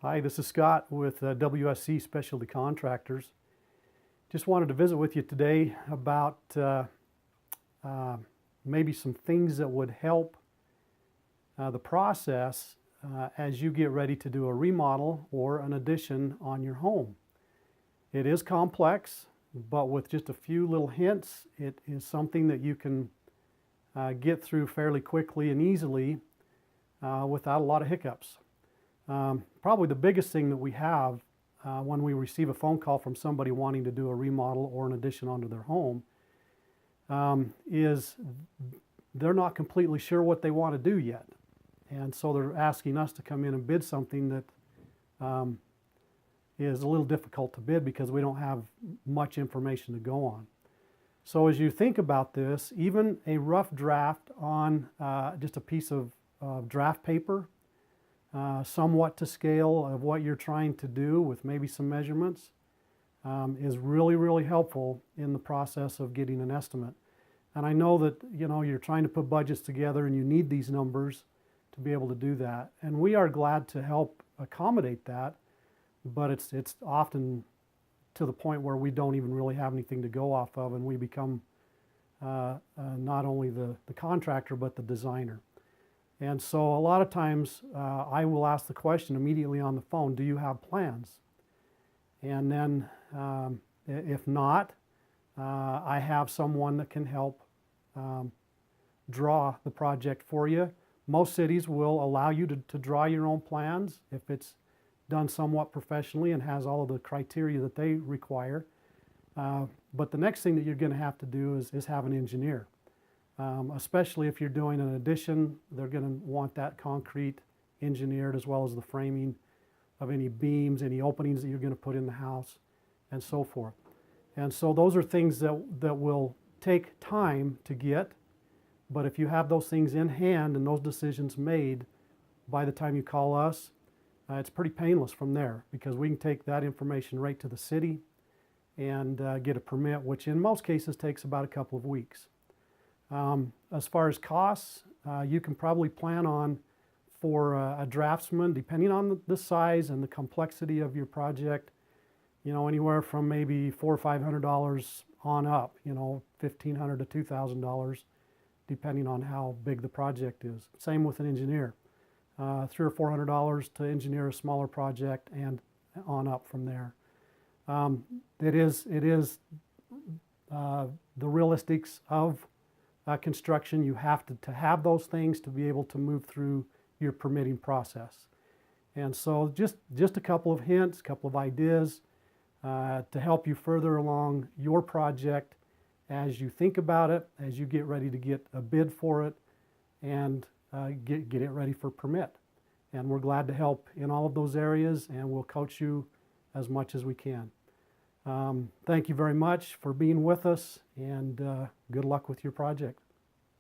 Hi, this is Scott with WSC Specialty Contractors. Just wanted to visit with you today about maybe some things that would help the process as you get ready to do a remodel or an addition on your home. It is complex, but with just a few little hints, it is something that you can get through fairly quickly and easily without a lot of hiccups. Probably the biggest thing that we have when we receive a phone call from somebody wanting to do a remodel or an addition onto their home is they're not completely sure what they want to do yet. And so they're asking us to come in and bid something that is a little difficult to bid because we don't have much information to go on. So as you think about this, even a rough draft on just a piece of draft paper, somewhat to scale of what you're trying to do with maybe some measurements, is really helpful in the process of getting an estimate. And I know that you're trying to put budgets together and you need these numbers to be able to do that. And we are glad to help accommodate that, but it's often to the point where we don't even really have anything to go off of, and we become not only the contractor but the designer. And so a lot of times I will ask the question immediately on the phone, do you have plans? And then if not, I have someone that can help draw the project for you. Most cities will allow you to draw your own plans if it's done somewhat professionally and has all of the criteria that they require. But the next thing that you're going to have to do is have an engineer. Especially if you're doing an addition, they're going to want that concrete engineered as well as the framing of any beams, any openings that you're going to put in the house, and so forth. And so those are things that will take time to get, but if you have those things in hand and those decisions made by the time you call us, it's pretty painless from there, because we can take that information right to the city and get a permit, which in most cases takes about a couple of weeks. As far as costs, you can probably plan on, for a draftsman, depending on the size and the complexity of your project, anywhere from maybe $400 or $500 on up, $1,500 to $2,000, depending on how big the project is. Same with an engineer, $300 or $400 to engineer a smaller project and on up from there. It is the realistics of construction. You have to have those things to be able to move through your permitting process. And so just a couple of hints, a couple of ideas to help you further along your project as you think about it, as you get ready to get a bid for it, and get it ready for permit. And we're glad to help in all of those areas, and we'll coach you as much as we can. Thank you very much for being with us, and good luck with your project.